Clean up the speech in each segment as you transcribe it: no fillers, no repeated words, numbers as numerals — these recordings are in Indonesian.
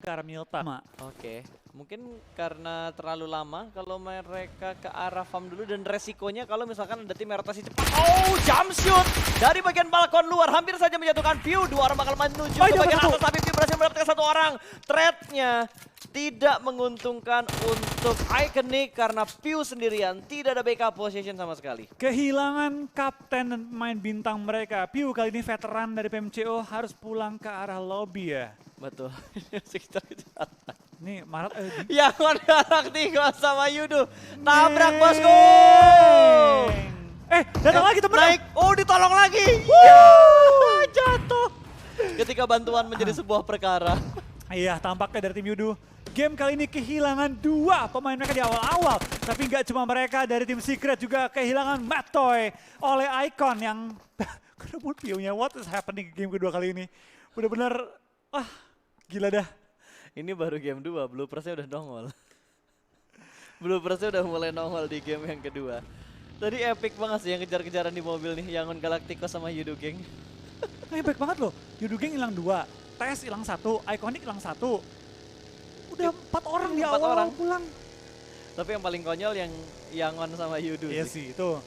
ke arah Milta. Oke, mungkin karena terlalu lama kalau mereka ke arah farm dulu dan resikonya kalau misalkan ada tim yang rotasi cepat. Oh, jump shoot dari bagian balkon luar hampir saja menjatuhkan View. Dua orang bakal menuju ke bagian atas tapi View berhasil mendapatkan satu orang. Threat-nya tidak menguntungkan untuk Iconic karena View sendirian tidak ada backup position sama sekali. Kehilangan kapten dan pemain bintang mereka. View kali ini veteran dari PMCO harus pulang ke arah lobby ya. Betul. Nih Maret yang mendarat tinggal sama Yudu. Tabrak bosku. Datang lagi temen. Naik. Oh, ditolong lagi. Jatuh. Ketika bantuan menjadi sebuah perkara. Iya, tampaknya dari tim Yudu. Game kali ini kehilangan dua pemain mereka di awal-awal. Tapi nggak cuma mereka, dari tim Secret juga kehilangan Mattoy oleh Icon yang ketemu view-nya. What is happening game kedua kali ini? Bener-bener, gila dah. Ini baru game 2, Bloopersnya udah nongol. Bloopersnya udah mulai nongol di game yang kedua. Tadi epic banget sih yang kejar-kejaran di mobil nih, Yangon Galacticos sama Yudu Gang. Epic banget loh, Yudu Gang hilang 2, TS hilang 1, Iconic hilang 1. Udah 4 orang di awal pulang. Tapi yang paling konyol yang Yangon sama Yudu iya sih, itu.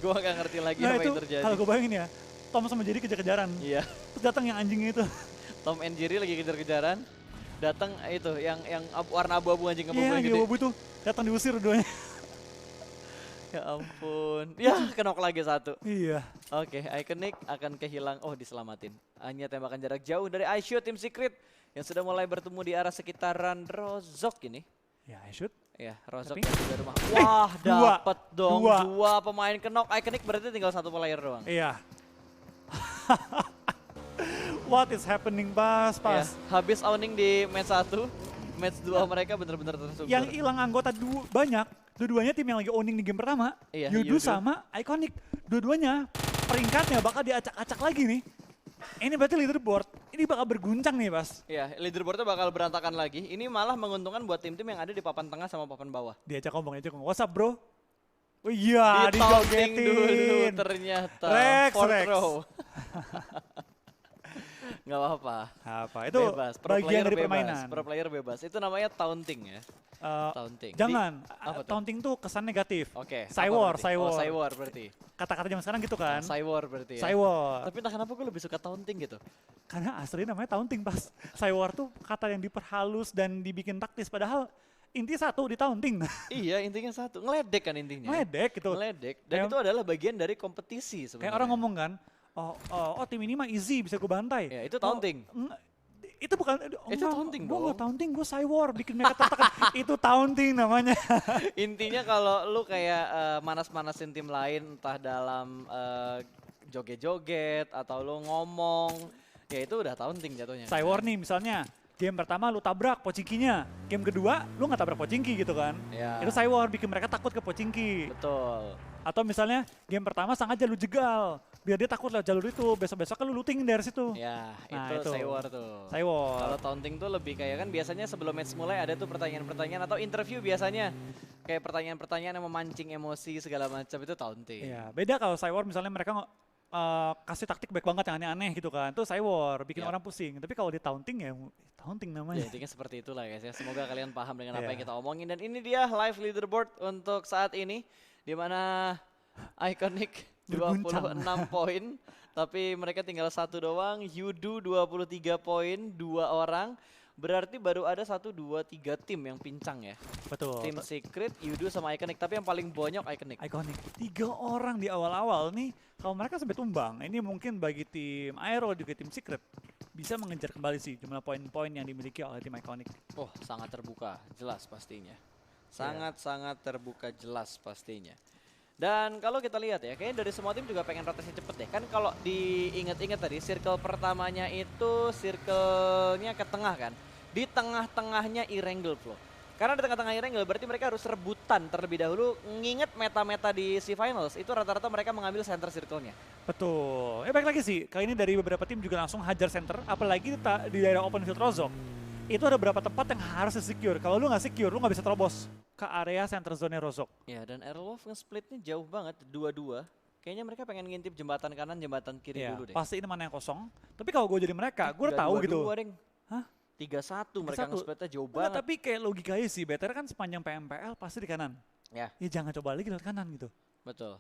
Gue gak ngerti lagi apa yang terjadi. Kalau gue bayangin ya, Tom sama Jerry kejar-kejaran. Iya. Terus datang yang anjingnya itu. Tom and Jerry lagi kejar-kejaran. Datang itu yang warna abu-abu anjing abu-abu yang gede. Iya, abu-abu tuh datang diusir duanya. Ya ampun. Ya, kenok lagi satu. Iya. Oke, Iconic akan kehilang. Oh, diselamatin. Hanya tembakan jarak jauh dari iShoot tim Secret yang sudah mulai bertemu di arah sekitaran Rozok ini. Ya, iShoot. Ya, Rozok dan juga rumah. Wah, dapat dong. Dua pemain kenok. Iconic berarti tinggal satu player doang. Iya. What is happening, pas? Ya, habis owning di match 1, match 2 mereka benar-benar tersungkur. Yang hilang anggota banyak, dua-duanya tim yang lagi owning di game pertama, iya, Yudu sama Iconic. Dua-duanya peringkatnya bakal diacak-acak lagi nih. Ini berarti leaderboard, ini bakal berguncang nih, Bas. Iya, leaderboardnya bakal berantakan lagi. Ini malah menguntungkan buat tim-tim yang ada di papan tengah sama papan bawah. Diajak ngomong. What's up, bro? Oh iya, dijogetin dulu ternyata. Rex. Row. Nggak apa-apa. Itu bebas. bagian dari bebas. permainan. Pro player bebas. Itu namanya taunting ya. Taunting. Jangan, taunting tuh kesan negatif. Oke. Cywar. Oh, Cywar berarti. Kata-kata zaman sekarang gitu kan. Cywar berarti ya. Cywar. Tapi entah kenapa gue lebih suka taunting gitu. Karena asli namanya taunting, pas. Cywar tuh kata yang diperhalus dan dibikin taktis, padahal inti satu di taunting. Iya, intinya satu. Ngeledek kan intinya. Ngeledek gitu. Ngeledek. Dan itu adalah bagian dari kompetisi sebenarnya. Kayak orang ngomong kan, oh tim ini mah easy, bisa gue bantai. Ya, itu taunting. Itu bukan, itu taunting dong. Gue gak taunting, gue Cywar, bikin mereka tertekan. Itu taunting namanya. Intinya kalau lu kayak manas-manasin tim lain, entah dalam joget-joget atau lu ngomong, ya itu udah taunting jatuhnya. Cywar nih misalnya, game pertama lu tabrak Pochinkinya, game kedua lu nggak tabrak Pochinki gitu kan. Ya. Itu Cywar, bikin mereka takut ke Pochinki. Betul. Atau misalnya game pertama sengaja lu jegal, biar dia takut lewat jalur itu, besok-besoknya lu looting dari situ. Ya, nah, itu Cywar tuh. Cywar. Kalau taunting tuh lebih kayak kan biasanya sebelum match mulai ada tuh pertanyaan-pertanyaan atau interview biasanya. Kayak pertanyaan-pertanyaan yang memancing emosi segala macam, itu taunting. Iya, beda kalau Cywar misalnya mereka kasih taktik baik banget yang aneh-aneh gitu kan. Itu Cywar, bikin orang pusing. Tapi kalau di taunting ya taunting namanya. Ya intinya seperti itulah guys ya. Semoga kalian paham dengan apa yang kita omongin. Dan ini dia live leaderboard untuk saat ini. Di mana Iconic 26 poin. Tapi mereka tinggal satu doang. Yudu 23 poin, 2 orang. Berarti baru ada 1, 2, 3 tim yang pincang ya. Betul. Tim Secret, Yudu sama Iconic. Tapi yang paling bonyok Iconic. 3 orang di awal-awal nih. Kalau mereka sampai tumbang, ini mungkin bagi tim Aero juga tim Secret bisa mengejar kembali sih jumlah poin-poin yang dimiliki oleh tim Iconic. Oh, sangat terbuka, jelas pastinya. Sangat-sangat terbuka, jelas pastinya. Dan kalau kita lihat ya, kayaknya dari semua tim juga pengen rotasi cepet deh. Kan kalau diingat-ingat tadi, circle pertamanya itu circle-nya ke tengah kan. Di tengah-tengahnya Erangel Flow. Karena di tengah-tengah Erangel berarti mereka harus rebutan terlebih dahulu. Nginget meta-meta di C-Finals, itu rata-rata mereka mengambil center circle-nya. Betul. Baik lagi sih, kali ini dari beberapa tim juga langsung hajar center. Apalagi di daerah open field Rozok. Itu ada beberapa tempat yang harus secure. Kalau lu nggak secure, lu nggak bisa terobos ke area center zone Rozok. Ya, dan Airwolf nge-splitnya jauh banget, 2-2. Kayaknya mereka pengen ngintip jembatan kanan, jembatan kiri dulu deh. Pasti ini mana yang kosong. Tapi kalau gue jadi mereka, gue udah tahu gitu. Hah? 3-1 mereka 3-1. nge-splitnya jauh Enggak, banget. tapi kayak logikanya sih, better kan sepanjang PMPL pasti di kanan. Ya, Ya jangan coba lagi lewat kanan gitu. betul.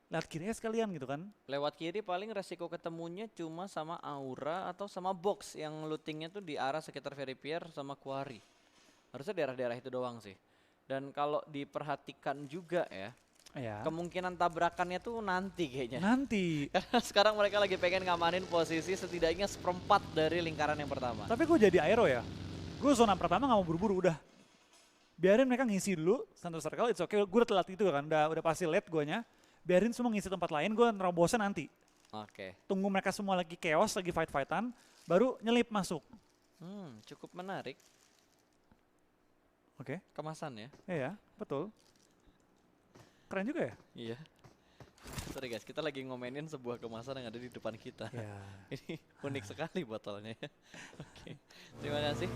Lewat kiri sekalian gitu kan. Lewat kiri paling resiko ketemunya cuma sama Aura atau sama Box yang lootingnya tuh di arah sekitar Veripier sama Quarry. Harusnya daerah-daerah itu doang sih. Dan kalau diperhatikan juga ya, Ya. kemungkinan tabrakannya tuh nanti kayaknya. Nanti. Karena sekarang mereka lagi pengen ngamanin posisi setidaknya seperempat dari lingkaran yang pertama. Tapi gue jadi aero ya. Gue zona pertama gak mau buru-buru udah. Biarin mereka ngisi dulu center circle, it's okay. Gue udah telat itu kan, udah pasti late guanya. Biarin semua ngisi tempat lain, gue nerobosnya nanti. Oke. Tunggu mereka semua lagi chaos, lagi fight-fightan, baru nyelip masuk. Cukup menarik Oke. kemasannya. Iya, betul. Keren juga ya? Iya. Sorry guys, kita lagi ngomenin sebuah kemasan yang ada di depan kita. Iya. Ini unik sekali botolnya. Oke, terima kasih.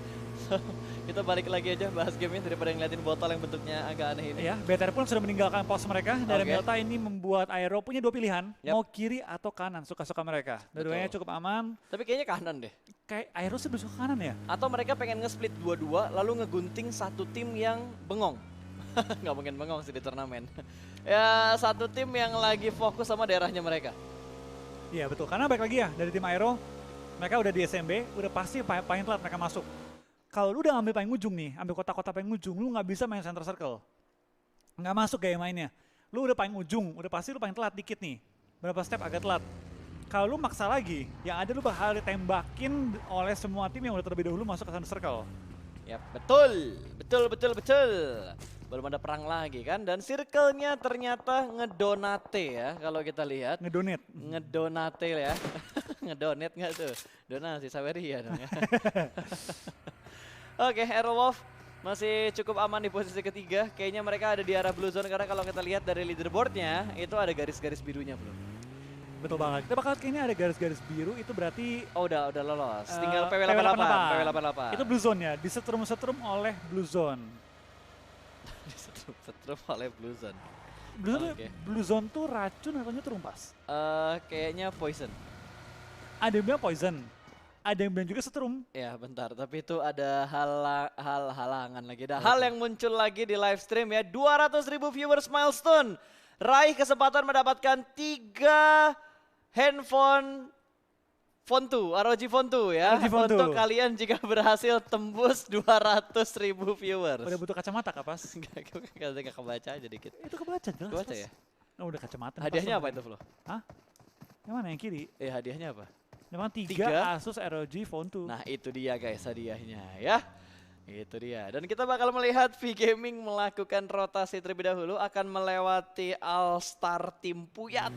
So, kita balik lagi aja bahas gamenya daripada ngeliatin botol yang bentuknya agak aneh ini. Iya, BTR pun sudah meninggalkan pos mereka. Dari Oke. Delta ini membuat Aero punya dua pilihan, Yap. mau kiri atau kanan, suka-suka mereka. Dua-duanya Betul. cukup aman. Tapi kayaknya kanan deh. Kayak Aero sih lebih suka kanan ya? Atau mereka pengen nge-split dua-dua lalu ngegunting satu tim yang bengong. Nggak mungkin bengong sih di turnamen. Ya satu tim yang lagi fokus sama daerahnya mereka. Iya betul, karena balik lagi ya dari tim Aero, mereka udah di SMB, udah pasti paling telat mereka masuk. Kalau lu udah ngambil paling ujung nih, ambil kota-kota paling ujung, lu nggak bisa main center circle. Nggak masuk gaya mainnya. Lu udah paling ujung, udah pasti lu paling telat dikit nih. Berapa step agak telat. Kalau lu maksa lagi, yang ada lu bakal ditembakin oleh semua tim yang udah terlebih dahulu masuk ke center circle. Ya betul, betul. Belum ada perang lagi kan, dan circle-nya ternyata ngedonate ya kalau kita lihat. Ngedonate. Ngedonate ya. Ngedonate nggak tuh? Donasi Saweria dong ya. Oke, Aerowolf masih cukup aman di posisi ketiga. Kayaknya mereka ada di arah blue zone karena kalau kita lihat dari leaderboardnya itu ada garis-garis birunya belum. Betul banget. Kita bakal kayaknya ada garis-garis biru itu berarti Oh udah lolos. Tinggal PW88. PW88. PW88. Itu blue zone ya, disetrum-setrum oleh blue zone. Setrum oleh blue zone. Blue zone, Oke. blue zone tuh racun atau nyetrum pas? Kayaknya poison. Ada yang bilang poison, ada yang bilang juga setrum. Ya bentar, tapi itu ada halangan lagi. Ada hal yang muncul lagi di live stream ya. 200.000 viewers milestone. Raih kesempatan mendapatkan 3 handphone Fontu, ROG Fontu ya. ROG Fontu. Untuk kalian jika berhasil tembus 200.000 viewers. Udah butuh kacamata kak pas? Enggak kebaca aja dikit. Itu kebaca jelas. Kebaca Pas. ya? Oh, udah kacamata. nih, Hadiahnya pas apa sama. itu Flo? Hah? Yang mana yang kiri? Hadiahnya apa? Memang 3 Tiga. Asus ROG Phone 2. Nah itu dia guys hadiahnya ya. Itu dia. Dan kita bakal melihat V Gaming melakukan rotasi terlebih dahulu akan melewati All Star Tim Puyat.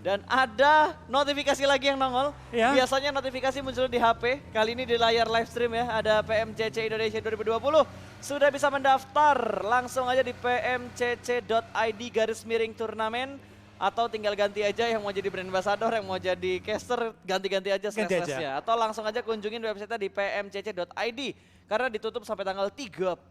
Dan ada notifikasi lagi yang nongol. Ya. Biasanya notifikasi muncul di HP. Kali ini di layar live stream ya. Ada PMCC Indonesia 2020. Sudah bisa mendaftar. Langsung aja di pmcc.id/turnamen. Atau tinggal ganti aja yang mau jadi brand ambassador, yang mau jadi caster, ganti-ganti aja Ganti aja. slash-slashnya. Atau langsung aja kunjungin website di pmcc.id. Karena ditutup sampai tanggal 30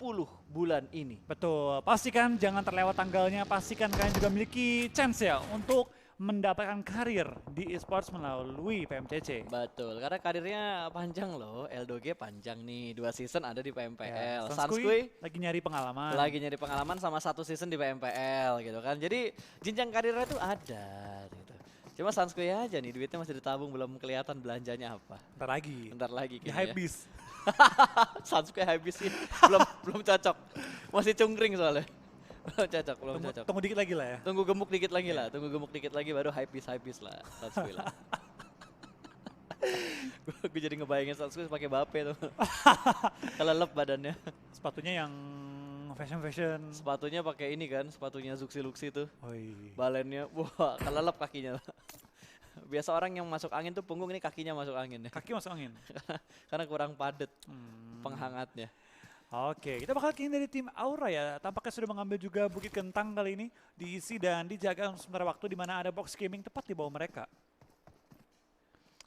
bulan ini. Betul, pastikan jangan terlewat tanggalnya, pastikan kalian juga memiliki chance ya untuk mendapatkan karir di esports melalui PMCC. Betul, karena karirnya panjang loh. L2G panjang nih, 2 season ada di PMPL. Ya, Sanskui lagi nyari pengalaman. lagi nyari pengalaman sama 1 season di PMPL gitu kan. Jadi jenjang karirnya tuh ada gitu. Cuma Sanskui aja nih, duitnya masih ditabung, belum kelihatan belanjanya apa. Bentar lagi. Di Di hypebeast. Sanskui habis sih, belum cocok. Masih cungkring soalnya. Belum cocok. Tunggu dikit lagi lah ya. Tunggu gemuk dikit lagi lah, baru hype bis lah, Sanskui lah. Gue jadi ngebayangin Sanskui pakai bape tuh. Kelelep badannya. Sepatunya yang fashion. Sepatunya pakai ini kan, sepatunya Zuxi Luxi tuh. Oi. Balennya, wah kelelep kakinya. Biasa orang yang masuk angin tuh punggung, ini kakinya masuk angin ya. Kaki masuk angin. Karena kurang padat penghangatnya. Oke, kita bakal kini dari tim Aura ya. Tampaknya sudah mengambil juga Bukit Kentang kali ini. Diisi dan dijaga sementara waktu di mana ada box gaming tepat di bawah mereka.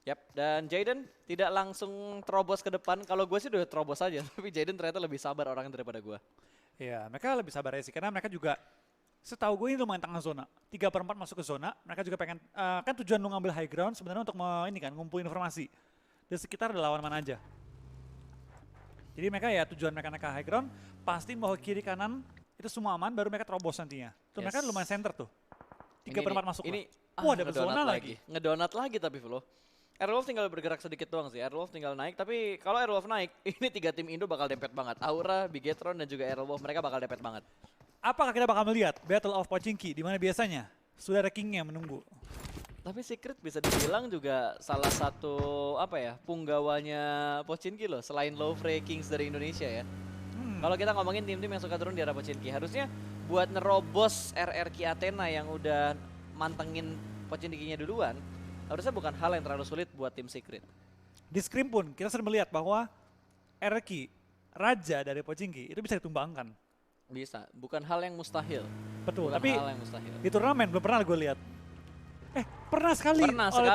Yap, dan Jaden tidak langsung terobos ke depan. Kalau gue sih udah terobos aja, tapi Jaden ternyata lebih sabar orang daripada gue. Ya, mereka lebih sabar aja sih. Karena mereka juga, setahu gue ini lumayan tengah zona. 3/4 masuk ke zona. Mereka juga pengen, kan tujuan lu ngambil high ground sebenarnya untuk ini kan, ngumpulin informasi. Di sekitar ada lawan mana aja. Jadi mereka ya tujuan mereka naik ke high ground, pasti mau ke kiri kanan, itu semua aman, baru mereka terobos nantinya. Tuh mereka lumayan center tuh. 3/4 masuk. Ini wah, ada zona lagi. Ngedonat lagi tapi Velo. Airwolf tinggal bergerak sedikit doang sih. Airwolf tinggal naik, tapi kalau Airwolf naik, ini 3 tim Indo bakal dempet banget. Aura, Bigetron, dan juga Airwolf mereka bakal dempet banget. Apakah kita bakal melihat Battle of Pochinki, di mana biasanya sudah ada King-nya menunggu? Tapi Secret bisa dibilang juga salah satu punggawanya Pochinki loh, selain Lovre Kings dari Indonesia ya. Kalau kita ngomongin tim-tim yang suka turun di arah Pochinki, harusnya buat nerobos RRQ Athena yang udah mantengin Pochinki-nya duluan, harusnya bukan hal yang terlalu sulit buat tim Secret. Di scrim pun kita sering melihat bahwa RRQ, raja dari Pochinki, itu bisa ditumbangkan. Bisa, bukan hal yang mustahil. Betul, bukan tapi hal yang mustahil. di turnamen belum pernah gue lihat. Pernah sekali oleh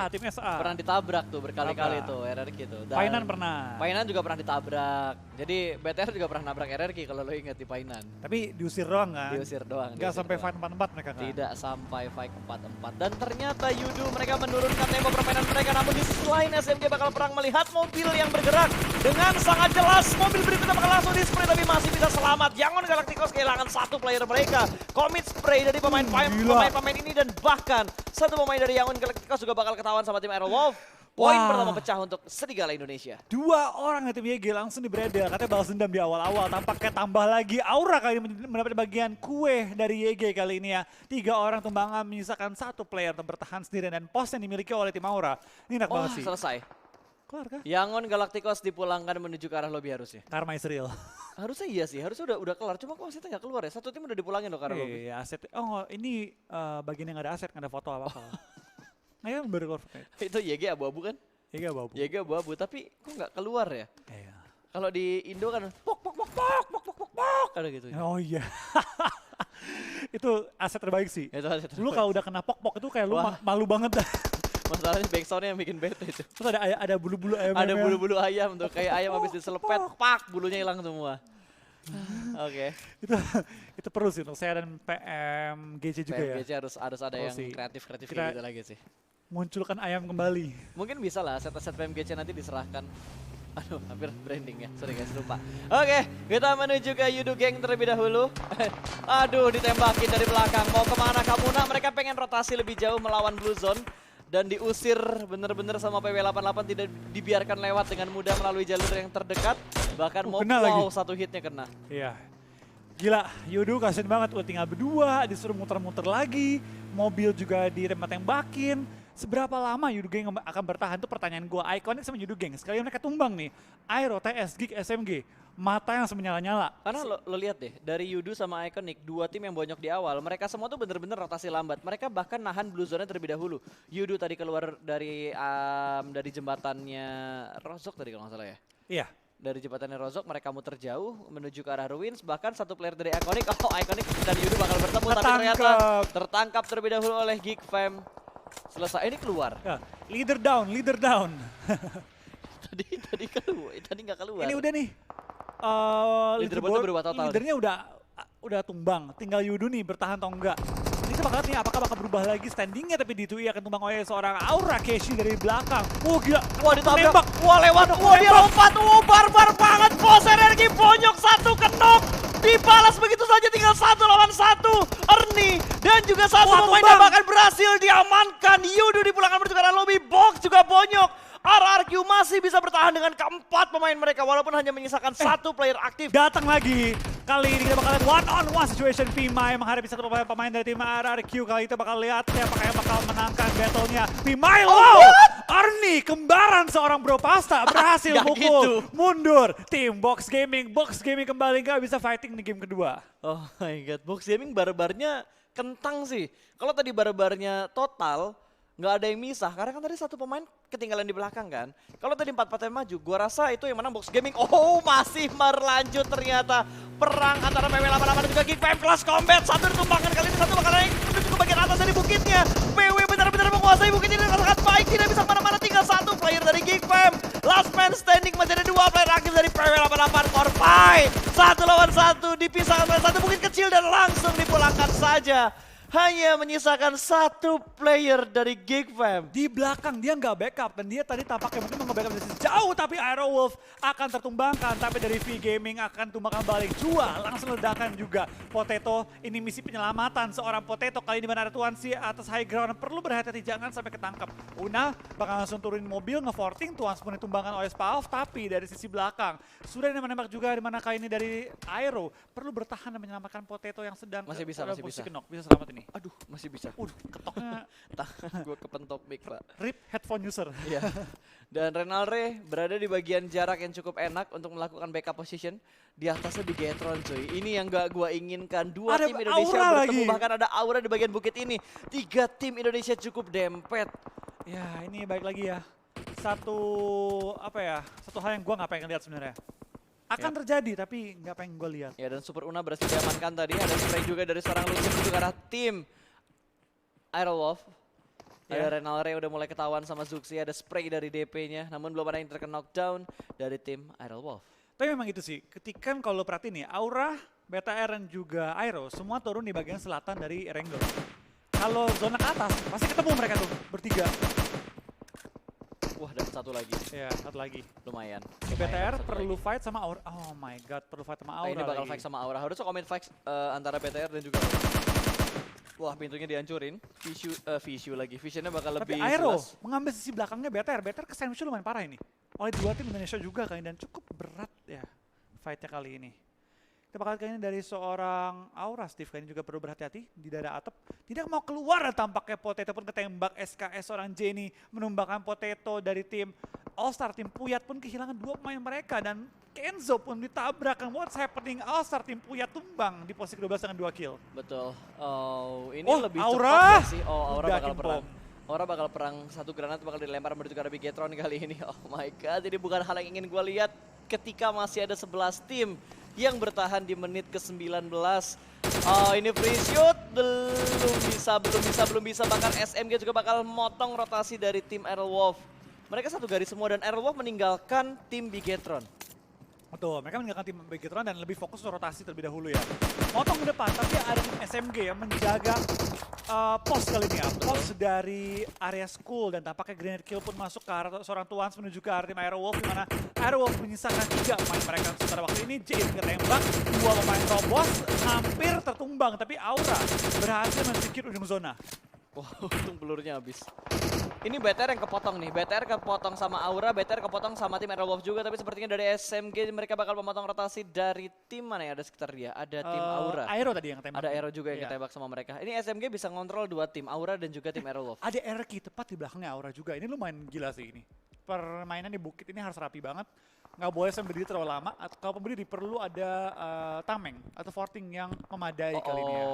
tim SA. Pernah ditabrak tuh berkali-kali tuh RRQ tuh. Painan pernah. Painan juga pernah ditabrak. Jadi BTR juga pernah nabrak RRQ kalau lo ingat di Painan. Tapi diusir doang kan? Diusir doang. Gak sampai fight 4-4 mereka kan? Tidak sampai fight 4-4. Dan ternyata Yudu mereka menurunkan tempo permainan mereka. Namun di sisi lain SMG bakal perang melihat mobil yang bergerak. Dengan sangat jelas mobil berikutnya bakal langsung di-spray tapi masih bisa selamat. Yangon Galacticos kehilangan 1 player mereka. Commit spray dari pemain ini dan bahkan satu pemain dari Yangon Galacticos juga bakal ketahuan sama tim Airwolf. Poin pertama pecah untuk Serigala Indonesia. 2 orang dari tim YG langsung di-bredel. Katanya balas dendam di awal-awal. Tampaknya tambah lagi Aura kali ini mendapat bagian kue dari YG kali ini ya. 3 orang tumbangan menyisakan 1 player untuk bertahan sendirian. Dan pos yang dimiliki oleh tim Aura. Ini enak banget sih. Selesai. Kelar kah? Yangon Galacticos dipulangkan menuju ke arah lobby harusnya. Karma is real. Harusnya iya sih, harusnya udah kelar. Cuma kok asetnya nggak keluar ya? Satu tim udah dipulangin loh ke arah lobby. Iya, aset. Oh, ini bagian yang nggak ada aset, nggak ada foto apa-apa. Nah, baru keluar. Itu YG abu-abu kan? YG abu-abu. YG abu-abu, tapi kok nggak keluar ya? Iya. Kalau di Indo kan pok ada gitu. Oh iya. Itu aset terbaik sih. Itu aset terbaik. Lu kalau udah kena pok-pok itu kayak lu malu banget dah. Masalahnya backsoundnya yang bikin bete itu. Terus ada bulu-bulu ayam. Ada bulu-bulu ayam tuh, kayak ayam habis diselepet, pak, bulunya hilang semua. Oke. Itu perlu sih untuk saya dan PMGC juga ya. PMGC harus ada yang kreatif gitu lagi sih. Munculkan ayam kembali. Mungkin bisa lah aset-aset PMGC nanti diserahkan. Aduh, hampir branding ya. Sorry guys, lupa. Oke, kita menuju ke Yudu Gang terlebih dahulu. Aduh, ditembakin dari belakang. Mau kemana kamu nak? Mereka pengen rotasi lebih jauh melawan Blue Zone. Dan diusir bener-bener sama PW88 tidak dibiarkan lewat dengan mudah melalui jalur yang terdekat. Bahkan mau satu hitnya kena. Iya. Gila, Yudu kasian banget. Udah tinggal berdua, disuruh muter-muter lagi. Mobil juga ditembak-tembakin. Seberapa lama Yudu Gang akan bertahan? Itu pertanyaan gue. Iconic sama Yudu Gang. Sekali mereka tumbang nih. Aero, TS, Geek, SMG. Mata yang menyala-nyala. Karena lo lihat deh, dari Yudu sama Iconic, 2 tim yang bonyok di awal, mereka semua tuh bener-bener rotasi lambat. Mereka bahkan nahan Blue Zone terlebih dahulu. Yudu tadi keluar dari jembatannya Rozok tadi kalau nggak salah ya. Iya. Dari jembatannya Rozok, mereka muter jauh menuju ke arah Ruins. Bahkan 1 player dari Iconic, Iconic dan Yudu bakal bertemu. Tapi ternyata tertangkap terlebih dahulu oleh Geek Fam. Selesai, ini keluar. Ya, leader down. tadi nggak keluar. Ini udah nih. Leaderboardnya berubah total. Leadernya udah tumbang. Tinggal Yudu nih bertahan atau enggak. Ini kita bakal lihat nih apakah bakal berubah lagi standingnya, tapi di Tui akan tumbang oleh seorang Aura Keshi dari belakang. Oh gila. Wah ditabrak. Wah lewat. Wah dia lompat. Wah barbar banget. Bos energi bonyok 1 kenok. Dibalas begitu saja tinggal 1 lawan 1. Ernie dan juga satu pemain yang bahkan berhasil diamankan. Yudu dipulangkan menuju ke arah lobby. Box juga bonyok. RRQ masih bisa bertahan dengan keempat pemain mereka walaupun hanya menyisakan 1 player aktif. Datang lagi. Kali ini kita bakal lihat one-on-one situation Pimai menghadapi 1 pemain dari tim RRQ. Kali itu bakal lihat siapa yang bakal menangkan battle-nya. Pimai, wow! Arnie, kembaran seorang Bro Pasta, berhasil pukul. Gitu. Mundur. Tim Box Gaming kembali nggak bisa fighting di game kedua. Oh my god, Box Gaming barbarnya kentang sih. Kalau tadi barbarnya total, nggak ada yang misah karena kan tadi 1 pemain ketinggalan di belakang kan. Kalau tadi 4-4 yang maju, gua rasa itu yang menang Box Gaming. Oh masih berlanjut ternyata perang antara PW88 dan juga Geek Fam Class Combat. 1 ditumbangkan kali ini, 1 bakal naik menuju ke bagian atas dari bukitnya. PW benar-benar menguasai bukit ini dengan sangat baik, tidak bisa kemana-mana. Tinggal 1 player dari Geek Fam. Last man standing, masih ada 2 player aktif dari PW88. Korpai 1 lawan 1 dipisahkan oleh 1 bukit kecil dan langsung dipulangkan saja. hanya menyisakan satu player dari Geek Fam. Di belakang dia nggak backup dan dia tadi tampaknya mungkin mau nge-backup dari sisi jauh tapi Aero Wolf akan tertumbangkan tapi dari V Gaming akan tumbangkan balik Jua langsung ledakan juga Potato. Ini misi penyelamatan seorang Potato kali ini di mana ada Tuansi atas high ground perlu berhati-hati jangan sampai ketangkap. Una bakal langsung turunin mobil nge-forting Tuansi pun ditumbangkan oleh Spaov tapi dari sisi belakang sudah menembak juga di mana kali ini dari Aero perlu bertahan dan menyelamatkan Potato yang sedang Masih bisa. kenok. Bisa selamat ini. Aduh, masih bisa. Ketoknya Tangan gue kepentok mic, Pak. rip headphone user. Iya. Dan Renalre berada di bagian jarak yang cukup enak untuk melakukan backup position. Di atasnya Bigetron, cuy. Ini yang gak gue inginkan. Dua Ada tim Indonesia aura bertemu, lagi. bahkan ada aura di bagian bukit ini. 3 tim Indonesia cukup dempet. Ya ini baik lagi ya. Satu hal yang gue nggak pengen lihat sebenarnya. Akan terjadi tapi nggak pengen gue lihat. Ya, dan Super Una berhasil diamankan tadi. Ada spray juga dari seorang Lucian untuk arah tim Aerowolf. Ada Renalre udah mulai ketahuan sama Zuxi. Ada spray dari DP-nya. Namun belum ada yang terkena knockdown dari tim Aerowolf. Tapi memang itu sih. Ketika kalau perhatiin nih, Aura, BTR dan juga Aero semua turun di bagian selatan dari Erangel. Kalau zona ke atas pasti ketemu mereka tuh bertiga. Wah, dan satu lagi. Ya satu lagi. Lumayan. BTR Satu perlu lagi. fight sama Aura. Oh my god, perlu fight sama Aura Ini bakal lagi. fight sama Aura. Harusnya komen fight antara BTR dan juga Wah, pintunya dihancurin. Visionnya bakal Tapi lebih Aero jelas. mengambil sisi belakangnya BTR. BTR kesan lumayan parah ini. Oleh 2 tim Indonesia juga kali ini dan cukup berat ya fightnya kali ini. Kita bakal kali ini dari seorang Aura, Steve kali ini juga perlu berhati-hati di daerah atap. Tidak mau keluar tampaknya Potato pun ketembak SKS seorang Jenny menumbangkan Potato dari tim All-Star. Tim Puyat pun kehilangan 2 pemain mereka dan Kenzo pun ditabrak. What's happening? All-Star tim Puyat tumbang di posisi 12 dengan 2 kill. Betul. Oh, ini Oh, lebih Aura! cepat nggak sih. Oh, Aura Udah bakal Kim perang. Pom. Aura bakal perang, satu granat bakal dilempar menuju ke arah Bigetron kali ini. Oh my god, ini bukan hal yang ingin gue lihat ketika masih ada 11 tim yang bertahan di menit ke-19. Oh, ini free shoot, belum bisa. Bahkan SMG juga bakal motong rotasi dari tim Aerowolf. Mereka satu garis semua dan Aerowolf meninggalkan tim Bigetron. Betul, mereka meninggalkan tim Bigetron dan lebih fokus ke rotasi terlebih dahulu ya. Motong ke depan, tapi ada tim SMG yang menjaga pos kali ini ya. Pos dari area school dan tampaknya grenade kill pun masuk ke arah seorang Tuans menuju ke arah tim Aerowolf di mana Aerowolf menyisakan 3 pemain mereka. Sementara waktu ini Jade ketembak, 2 pemain Robos hampir tertumbang tapi Aura berhasil men-secure ujung zona. Wah, untung pelurnya habis. Ini BTR yang kepotong nih. BTR kepotong sama Aura, BTR kepotong sama tim Aerowolf juga. Tapi sepertinya dari SMG mereka bakal memotong rotasi dari tim mana ya ada sekitar dia. Ada tim Aura. Aero tadi yang tembak. Ada Aero juga yang Iya. ketembak sama mereka. Ini SMG bisa ngontrol 2 tim, Aura dan juga tim Aerowolf. Ada Erki tepat di belakangnya Aura juga. Ini lumayan gila sih ini. Permainan di bukit ini harus rapi banget. Nggak boleh sampai berdiri terlalu lama. Atau kalau berdiri perlu ada tameng atau forting yang memadai kali ini ya.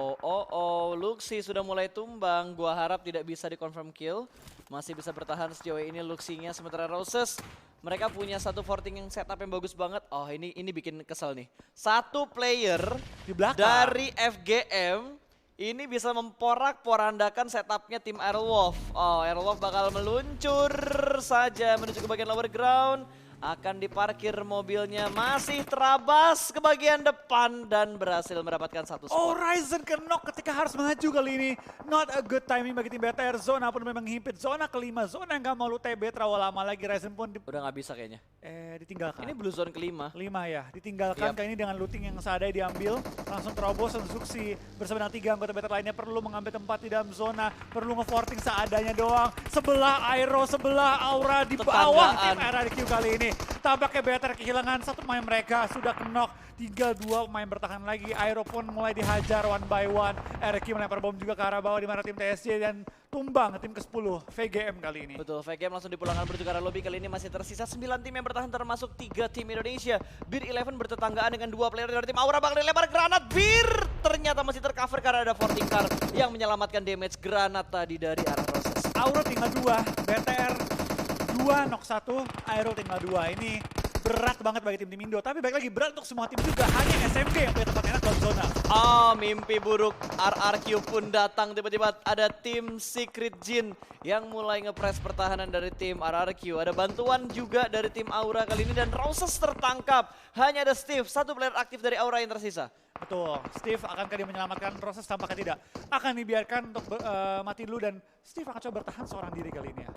Luxi sudah mulai tumbang. Gua harap tidak bisa di-confirm kill. Masih bisa bertahan sejauh ini Luxinya. Sementara Roses, mereka punya satu forting yang setup yang bagus banget. Oh, ini bikin kesel nih. Satu player Di belakang. dari FGM ini bisa memporak-porandakan setupnya tim Aerowolf. Oh, Aerowolf bakal meluncur saja menuju ke bagian lower ground. Akan diparkir mobilnya, masih terabas ke bagian depan dan berhasil mendapatkan satu spot. Ryzen ke knock ketika harus maju kali ini. Not a good timing bagi tim BTR. Zona pun memang himpit. Zona kelima, zona yang gak mau lu TB terlalu lama lagi. Ryzen pun Udah nggak bisa kayaknya. ditinggalkan. Ini blue zone kelima. 5 ya, ditinggalkan Yap. kali ini dengan looting yang seadanya diambil. Langsung terobos dan Zuxi bersama dengan 3 anggota BTR lainnya perlu mengambil tempat di dalam zona. Perlu ngeforting seadanya doang. Sebelah Aero, sebelah Aura di bawah tim Tetanggaan. RRQ kali ini. Tampaknya BTR kehilangan satu pemain mereka, sudah knock. 3-2 pemain bertahan lagi. Aero pun mulai dihajar one by one. RRQ melempar bom juga ke arah bawah di mana tim TSJ dan tumbang tim ke-10 VGM kali ini. Betul, VGM langsung dipulangkan menuju ke arah lobby. Kali ini masih tersisa 9 tim yang bertahan termasuk 3 tim Indonesia. Bir 11 bertetanggaan dengan 2 player dari tim Aura bakal dilempar granat. Bir ternyata masih tercover karena ada Forting Car yang menyelamatkan damage granat tadi dari arah Roses. Aura tinggal 2, BTR 2, knock 1, Aero tinggal 2. Ini berat banget bagi tim Indo, tapi baik lagi berat untuk semua tim juga. Hanya SMG yang punya tempat enak dalam zona. Mimpi buruk RRQ pun datang. Tiba-tiba ada tim Secret Jin yang mulai ngepres pertahanan dari tim RRQ. Ada bantuan juga dari tim Aura kali ini dan Roses tertangkap. Hanya ada Steve, satu player aktif dari Aura yang tersisa. betul. Steve akankah dia menyelamatkan proses, tampaknya tidak. Akan dibiarkan untuk mati dulu dan Steve akan coba bertahan seorang diri kali ini ya.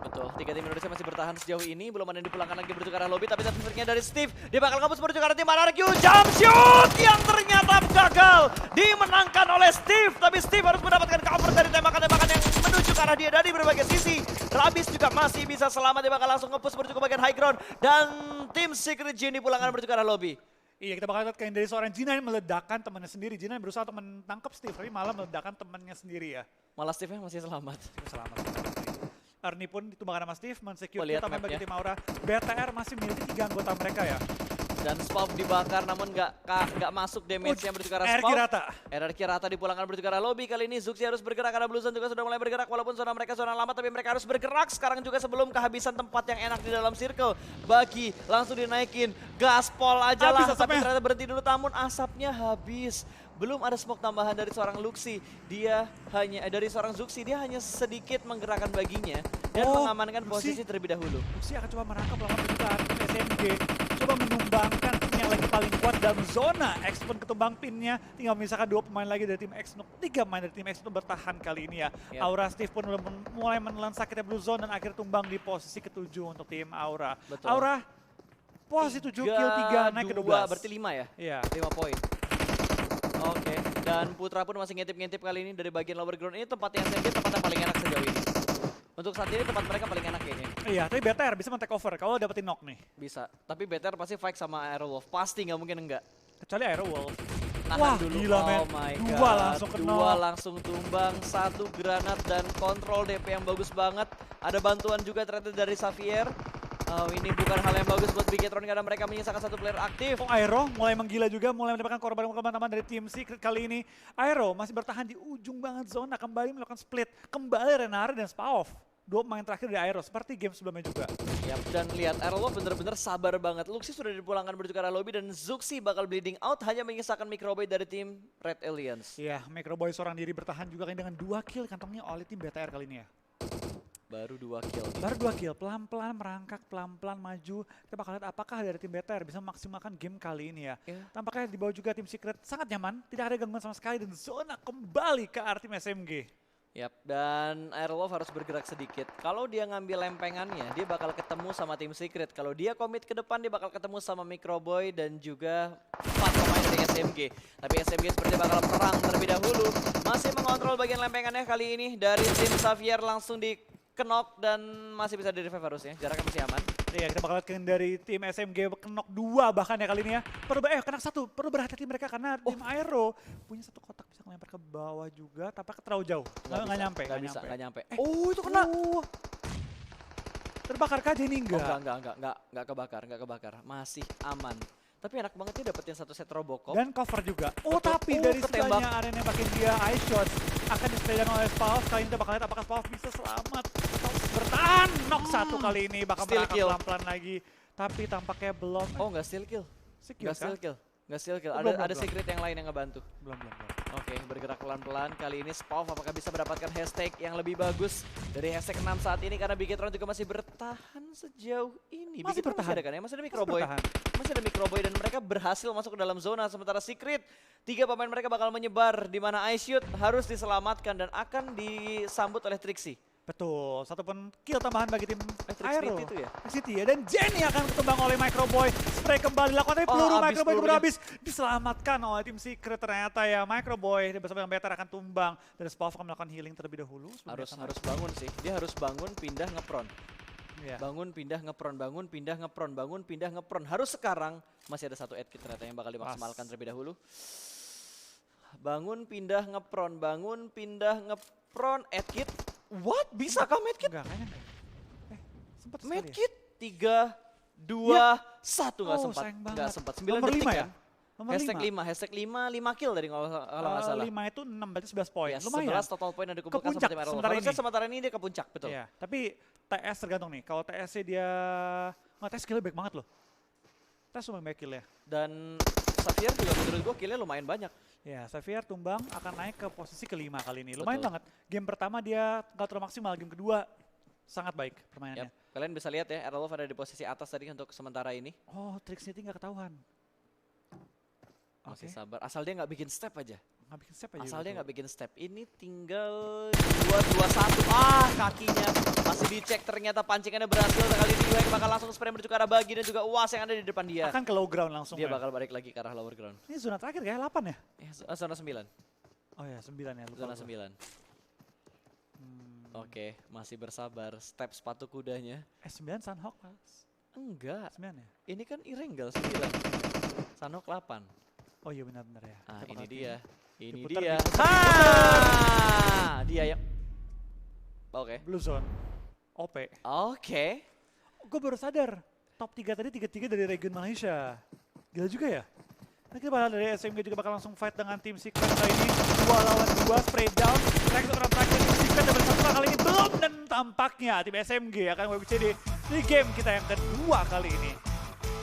Betul, 3 tim Indonesia masih bertahan sejauh ini. Belum ada yang dipulangkan lagi menuju ke arah lobby. Tapi triggernya dari Steve. Dia bakal ngapus menuju ke arah tim RRQ. Jump shoot yang ternyata gagal. Dimenangkan oleh Steve. Tapi Steve harus mendapatkan cover dari tembakan-tembakan yang menuju ke arah dia dari berbagai sisi. Rabis juga masih bisa selamat. Dia bakal langsung nge-push menuju ke bagian high ground. Dan tim Secret Genie dipulangkan menuju ke arah lobby. Iya, kita bakal lihat kayak dari seorang Jinan yang meledakkan temannya sendiri. Jinan berusaha untuk menangkap Steve, tapi malah meledakkan temannya sendiri ya. Malah Steve-nya masih selamat. Selamat. Ernie pun ditumbangkan sama Steve, men-secure Lihat utama bagi mapnya. tim Aura. BTR masih memiliki 3 anggota mereka ya. Dan Spav dibakar namun nggak masuk damage-nya menuju ke arah RRQ Spav. rata. RRQ rata dipulangkan menuju ke arah lobby. Kali ini Zuxi harus bergerak karena Blue Zone juga sudah mulai bergerak. Walaupun zona mereka zona lama tapi mereka harus bergerak sekarang juga sebelum kehabisan tempat yang enak di dalam circle. Bagi langsung dinaikin. Gaspol aja lah. Habis Tapi asapnya. ternyata berhenti dulu namun asapnya habis. Belum ada smoke tambahan dari seorang Luxi. Dia hanya dari seorang Zuxi dia hanya sedikit menggerakkan baginya dan mengamankan Luxi. posisi terlebih dahulu. Luxi akan coba merangkap lawan kedutaan SMG. Coba menumbangkan tim yang lagi paling kuat dalam zona. X pun ketumbang pinnya. Tinggal memisahkan 2 pemain lagi dari tim X. 3 pemain dari tim X untuk bertahan kali ini ya. Yap. Aura Steve pun udah mulai menelan sakitnya Blue Zone dan akhirnya tumbang di posisi ke-7 untuk tim Aura. Betul. Aura posisi 7 kill 3 naik ke 12. Berarti 5 ya? Iya. 5 poin. Oke, dan Putra pun masih ngintip-ngintip kali ini dari bagian lower ground. Ini tempatnya SMG tempat yang paling enak sejauh ini. Untuk saat ini tempat mereka paling enak kayaknya. Iya, tapi BTR bisa men-take over kalau dapetin knock nih. Bisa, tapi BTR pasti fight sama Aerowolf. Pasti nggak mungkin enggak. Kecuali Aerowolf. Tahan Wah, dulu. gila, men. Oh my god. 2 langsung kena. 2 langsung tumbang, 1 granat dan kontrol DP yang bagus banget. Ada bantuan juga ternyata dari Xavier. Oh, ini bukan hal yang bagus buat Bigetron karena mereka menyisakan 1 player aktif. Oh, Aero mulai menggila juga, mulai mendapatkan korban-korban tambahan dari tim Secret kali ini. Aero masih bertahan di ujung banget zona, kembali melakukan split. Kembali Renare dan Spaov. 2 pemain terakhir dari Aero, seperti game sebelumnya juga. Yap, dan lihat Aerowolf bener-bener sabar banget. Luxi sudah dipulangkan menuju ke arah lobby dan Zuxi bakal bleeding out hanya menyisakan Microboy dari tim Red Aliens. Iya, Microboy seorang diri bertahan juga kan dengan 2 kill kantongnya oleh tim BTR kali ini ya. Baru 2 kill. Baru 2 kill, pelan-pelan merangkak, pelan-pelan maju. Kita bakal lihat apakah dari tim BTR bisa memaksimalkan game kali ini ya. Iya. Tampaknya di bawah juga tim Secret sangat nyaman, tidak ada gangguan sama sekali dan zona kembali ke arah tim SMG. Yap, dan Aerowolf harus bergerak sedikit. Kalau dia ngambil lempengannya, dia bakal ketemu sama tim Secret. Kalau dia komit ke depan, dia bakal ketemu sama Microboy dan juga 4 pemain dari SMG. Tapi SMG seperti bakal perang terlebih dahulu. Masih mengontrol bagian lempengannya kali ini dari tim Xavier langsung di knock dan masih bisa di revive harusnya. Jaraknya masih aman. Iya, kita bakal lihat dari tim SMG knock 2 bahkan ya kali ini ya. Kena 1, perlu berhati-hati mereka karena tim Aero punya 1 kotak bisa ngelempar ke bawah juga, tapi terlalu jauh. Nggak nyampe. Nggak nyampe. Oh, itu kena. Terbakar kah Jenny? Oh, nggak kebakar. Masih aman. Tapi enak banget dia dapetin 1 set Robocop. Dan cover juga. Oh, Betul. tapi dari Ketembak. sebelahnya Aren yang pakai dia ice shot akan disediakan oleh Spaov. Kali ini kita bakal lihat apakah Spaov bisa selamat. Bertahan, knock 1 kali ini bakal Steal merangkak kill. pelan-pelan lagi. Tapi tampaknya belum. Oh, nggak steal kill. Secure Nggak steal kah? kill. Nggak steal kill. Oh, Ada belum. Secret yang lain yang ngebantu. Belum. Oke, bergerak pelan-pelan. Kali ini Spav apakah bisa mendapatkan hashtag yang lebih bagus dari hashtag 6 saat ini karena Bigetron juga masih bertahan sejauh ini. Masih Bigetron bertahan. Masih ada kan ya? Masih ada Microboy. bertahan. Masih ada Microboy dan mereka berhasil masuk ke dalam zona sementara Secret 3 pemain mereka bakal menyebar di mana Ice Shoot harus diselamatkan dan akan disambut oleh Trixie. Betul, 1 pun kill tambahan bagi tim Aero. Trixie itu ya? Trixie ya, dan Jenny akan ketumbang oleh Microboy. Spray kembali dilakukan, tapi peluru habis Microboy pelurunya. habis. Diselamatkan oleh tim Secret ternyata ya. Microboy bersama dengan BTR akan tumbang. Dan Spav akan melakukan healing terlebih dahulu. Harus bangun sih. Dia harus bangun pindah ngepron. Ya. Bangun pindah ngepron, bangun pindah ngepron, bangun pindah ngepron. Harus sekarang masih ada 1 edkit ternyata yang bakal dimaksimalkan terlebih dahulu. Bangun pindah ngepron, bangun pindah ngepron, edkit. What? Bisakah medkit? Enggak, kayaknya enggak. Sempat sekali ya? Medkit 3, 2, 1 nggak Oh, sempat. sayang Nggak banget. sempat. 9 Nomor detik 5 kan? ya? Nomor Hashtag 5 kill dari kalau nggak salah. 5 itu 6, berarti 11 poin. Ya, Lumayan. 11 total poin yang dikumpulkan sama puncak tim Aerowolf. sementara Harusnya ini. sementara ini dia ke puncak, betul. Iya, tapi TS tergantung nih. Kalau TS-nya dia... Nggak, TS killnya baik banget loh. TS lumayan baik kill ya. Dan Xavier juga menurut gua killnya lumayan banyak. Ya, Xavier tumbang akan naik ke posisi ke-5 kali ini. Lumayan Betul. banget. Game pertama dia nggak terlalu maksimal, game kedua sangat baik permainannya. Yap. Kalian bisa lihat ya, Aerowolf ada di posisi atas tadi untuk sementara ini. Oh, Trixie nggak ketahuan. Masih Oke. sabar. Asal dia nggak bikin step aja. Nggak bikin step aja. Asal dia betul. nggak bikin step. Ini tinggal 2-2-1. Ah, kakinya masih dicek, ternyata pancingannya berhasil. Kali ini Yuheng bakal langsung spray menuju ke arah Bagi dan juga UAS yang ada di depan dia. Akan ke low ground langsung. Dia ya. bakal balik lagi ke arah lower ground. Ini zona terakhir kayak 8 ya? Zona 9. Oh ya 9 ya. Lupa Zona gua. 9. Oke, masih bersabar. Step sepatu kudanya. 9 Sunhawk Mas. Enggak. 9 ya? Ini kan Irenggal 9. Sanok 8. Oh iya benar-benar ya. Ah, Kita ini bakal dia. Ini Diputar, dia. diputar, Dia yang Oke. Blue Zone. OP. Oke. Gue baru sadar. Top 3 tadi 3-3 dari region Malaysia. Gila juga ya. Nanti bakal dari SMG juga bakal langsung fight dengan tim Secret kali ini. 2 lawan 2, spray down. Track orang terakhir tim Secret dan bersatu kali ini belum. Dan tampaknya tim SMG akan WBCD di game kita yang kedua kali ini.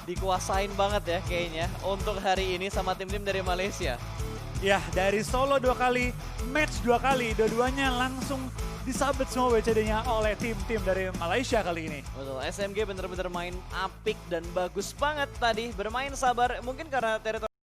Dikuasain banget ya kayaknya untuk hari ini sama tim-tim dari Malaysia. Ya, dari solo 2 kali, match 2 kali, dua-duanya langsung disabet semua WCD-nya oleh tim-tim dari Malaysia kali ini. Betul, SMG bener-bener main apik dan bagus banget tadi. Bermain sabar, mungkin karena teritori